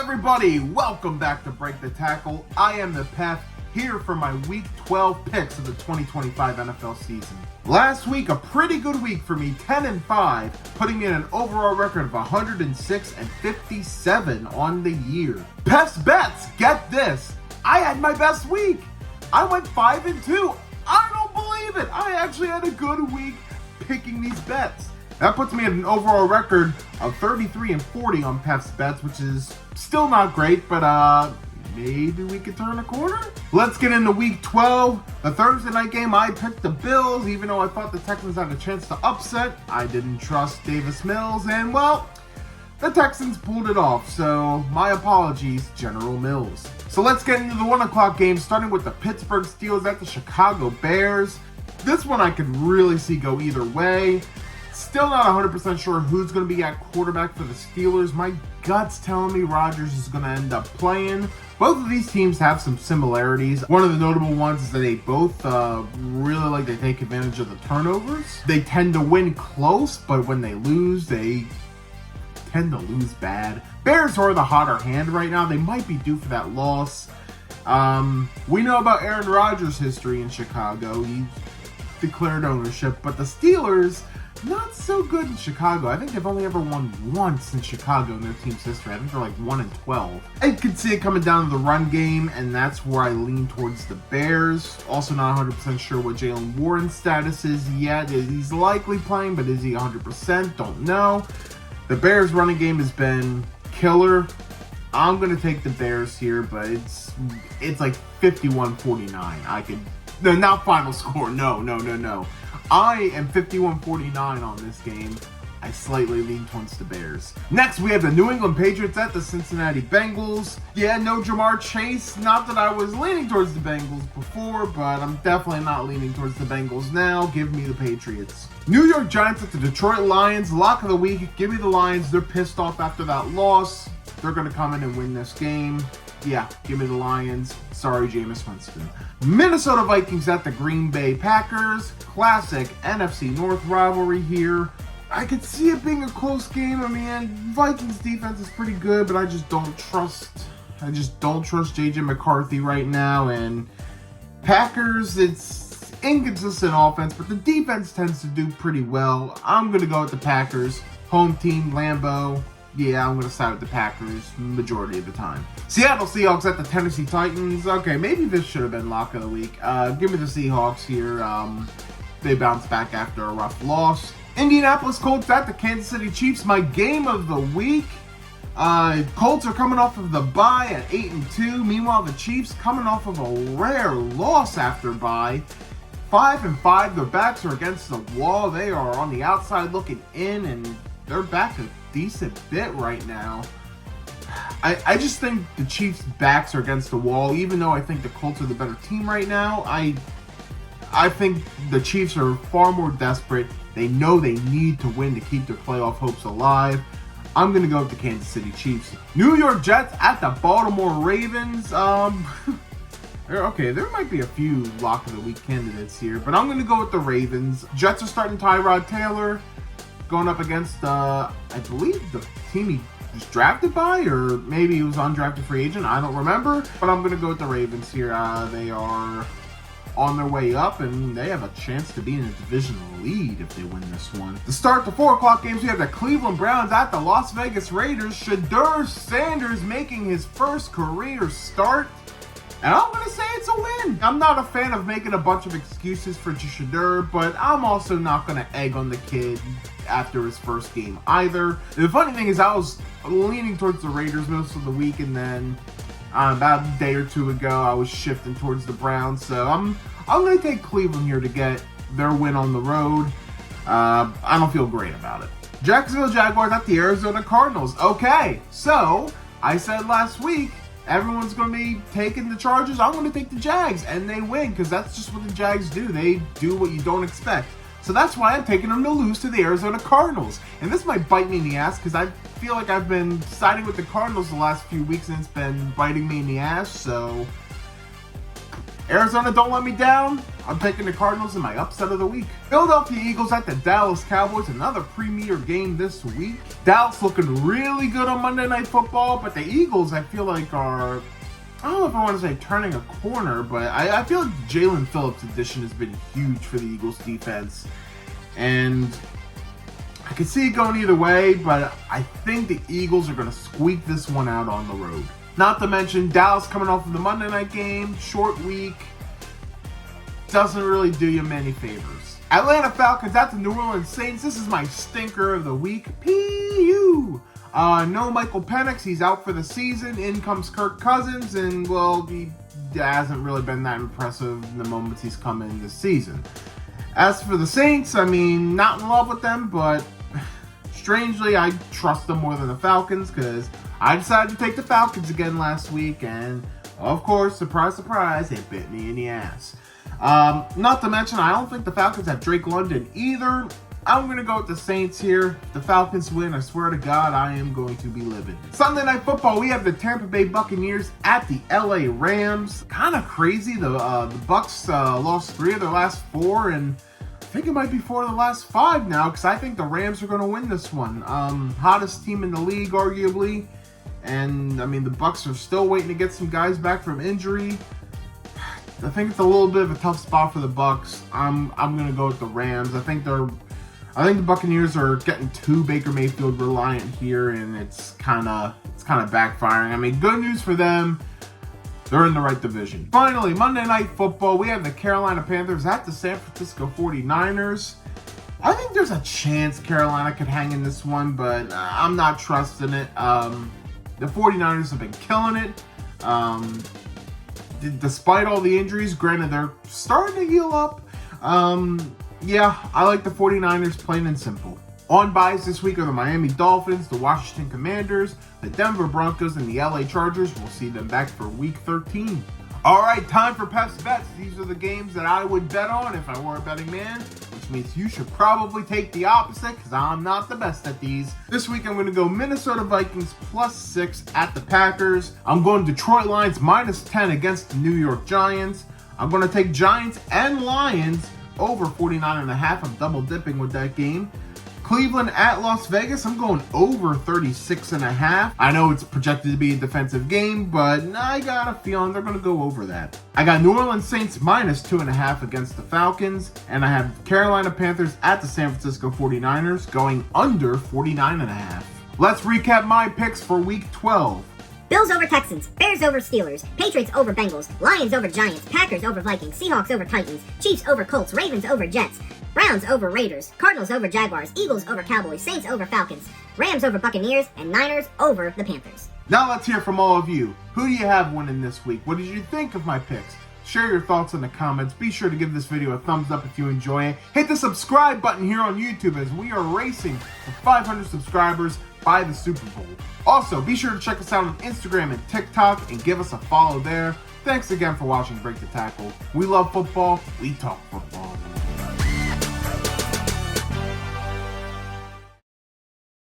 everybody, welcome back to Break the Tackle. I am the Path, here for my Week 12 picks of the 2025 NFL season. Last week, a pretty good week for me, 10-5, putting me in an overall record of 106-57 on the year. Best bets, get this, I had my best week. I went 5-2. I don't believe it. I actually had a good week picking these bets. That puts me at an overall record of 33-40 on Pef's bets, which is still not great, but maybe we could turn a corner? Let's get into Week 12. The Thursday night game, I picked the Bills, even though I thought the Texans had a chance to upset. I didn't trust Davis Mills, and well, the Texans pulled it off, so my apologies, General Mills. So let's get into the 1 o'clock game, starting with the Pittsburgh Steelers at the Chicago Bears. This one I could really see go either way. Still not 100% sure who's going to be at quarterback for the Steelers. My gut's telling me Rodgers is going to end up playing. Both of these teams have some similarities. One of the notable ones is that they both really like to take advantage of the turnovers. They tend to win close, but when they lose, they tend to lose bad. Bears are the hotter hand right now. They might be due for that loss. We know about Aaron Rodgers' history in Chicago. He declared ownership, but the Steelers, not so good in Chicago. I think they've only ever won once in Chicago in their team's history. I think they're like 1-12. I could see it coming down to the run game, and that's where I lean towards the Bears. Also not 100% sure what Jaylen Warren's status is yet. He's likely playing, but is he 100%? Don't know. The Bears' running game has been killer. I'm going to take the Bears here, but it's like 51-49. No, not final score. No. I am 51-49 on this game. I slightly lean towards the Bears. Next, we have the New England Patriots at the Cincinnati Bengals. Yeah, no Jamar Chase. Not that I was leaning towards the Bengals before, but I'm definitely not leaning towards the Bengals now. Give me the Patriots. New York Giants at the Detroit Lions. Lock of the week. Give me the Lions. They're pissed off after that loss. They're going to come in and win this game. Yeah, give me the Lions. Sorry, Jameis Winston. Minnesota Vikings at the Green Bay Packers. Classic NFC North rivalry here. I could see it being a close game. I mean, Vikings defense is pretty good, but I just don't trust JJ McCarthy right now. And Packers, it's inconsistent offense, but the defense tends to do pretty well. I'm going to go with the Packers. Home team, Lambeau. Yeah, I'm going to side with the Packers majority of the time. Seattle Seahawks at the Tennessee Titans. Okay, maybe this should have been lock of the week. Give me the Seahawks here. They bounced back after a rough loss. Indianapolis Colts at the Kansas City Chiefs. My game of the week. Colts are coming off of the bye at 8-2. Meanwhile, the Chiefs coming off of a rare loss after bye. 5-5. Their backs are against the wall. They are on the outside looking in, and they're back a decent bit right now. I just think the Chiefs' backs are against the wall, even though I think the Colts are the better team right now. I think the Chiefs are far more desperate. They know they need to win to keep their playoff hopes alive. I'm going to go with the Kansas City Chiefs. New York Jets at the Baltimore Ravens. Okay, there might be a few lock of the week candidates here, but I'm going to go with the Ravens. Jets are starting Tyrod Taylor, going up against, I believe, the team he was drafted by, or maybe he was undrafted free agent. I don't remember, but I'm going to go with the Ravens here. They are on their way up, and they have a chance to be in a divisional lead if they win this one. To start the 4 o'clock games, we have the Cleveland Browns at the Las Vegas Raiders. Shedeur Sanders making his first career start, and I'm going to say it's a win. I'm not a fan of making a bunch of excuses for Shedeur, but I'm also not going to egg on the kid after his first game either. The funny thing is, I was leaning towards the Raiders most of the week, and then about a day or two ago, I was shifting towards the Browns. So I'm going to take Cleveland here to get their win on the road. I don't feel great about it. Jacksonville Jaguars at the Arizona Cardinals. Okay, so I said last week, everyone's going to be taking the Chargers. I'm going to take the Jags, and they win, because that's just what the Jags do. They do what you don't expect. So that's why I'm taking them to lose to the Arizona Cardinals. And this might bite me in the ass, because I feel like I've been siding with the Cardinals the last few weeks, and it's been biting me in the ass. So Arizona don't let me down. I'm taking the Cardinals in my upset of the week. Philadelphia Eagles at the Dallas Cowboys, another premier game this week. Dallas looking really good on Monday Night Football, but the Eagles I feel like are, I don't know if I want to say turning a corner, but I feel like Jalen Phillips' addition has been huge for the Eagles defense. And I can see it going either way, but I think the Eagles are going to squeak this one out on the road. Not to mention Dallas coming off of the Monday night game, short week, doesn't really do you many favors. Atlanta Falcons at the New Orleans Saints. This is my stinker of the week. P.U. No Michael Penix. He's out for the season. In comes Kirk Cousins, and well, he hasn't really been that impressive in the moments he's come in this season. As for the Saints, I mean, not in love with them, but strangely, I trust them more than the Falcons because I decided to take the Falcons again last week, and of course, surprise, surprise, it bit me in the ass. Not to mention, I don't think the Falcons have Drake London either. I'm going to go with the Saints here. If the Falcons win, I swear to God, I am going to be livid. Sunday Night Football, we have the Tampa Bay Buccaneers at the LA Rams. Kind of crazy. The Bucs lost 3 of their last 4, and I think it might be 4 of the last 5 now, because I think the Rams are going to win this one. Hottest team in the league, arguably. And, I mean, the Bucs are still waiting to get some guys back from injury. I think it's a little bit of a tough spot for the Bucs. I'm going to go with the Rams. I think the Buccaneers are getting too Baker Mayfield reliant here, and it's kind of backfiring. I mean, good news for them. They're in the right division. Finally, Monday Night Football. We have the Carolina Panthers at the San Francisco 49ers. I think there's a chance Carolina could hang in this one, but I'm not trusting it. The 49ers have been killing it. Despite all the injuries, granted, they're starting to heal up. Yeah, I like the 49ers plain and simple. On buys this week are the Miami Dolphins, the Washington Commanders, the Denver Broncos, and the LA Chargers. We'll see them back for Week 13. All right, time for Pep's Bets. These are the games that I would bet on if I were a betting man, which means you should probably take the opposite because I'm not the best at these. This week I'm going to go Minnesota Vikings +6 at the Packers. I'm going Detroit Lions -10 against the New York Giants. I'm going to take Giants and Lions over 49.5. I'm double dipping with that game. Cleveland at Las Vegas. I'm going over 36.5. I know it's projected to be a defensive game, but I got a feeling they're going to go over that. I got New Orleans Saints -2.5 against the Falcons, and I have Carolina Panthers at the San Francisco 49ers going under 49.5. Let's recap my picks for Week 12. Bills over Texans, Bears over Steelers, Patriots over Bengals, Lions over Giants, Packers over Vikings, Seahawks over Titans, Chiefs over Colts, Ravens over Jets, Browns over Raiders, Cardinals over Jaguars, Eagles over Cowboys, Saints over Falcons, Rams over Buccaneers, and Niners over the Panthers. Now let's hear from all of you. Who do you have winning this week? What did you think of my picks? Share your thoughts in the comments. Be sure to give this video a thumbs up if you enjoy it. Hit the subscribe button here on YouTube as we are racing for 500 subscribers by the Super Bowl. Also, be sure to check us out on Instagram and TikTok and give us a follow there. Thanks again for watching Break the Tackle. We love football. We talk football.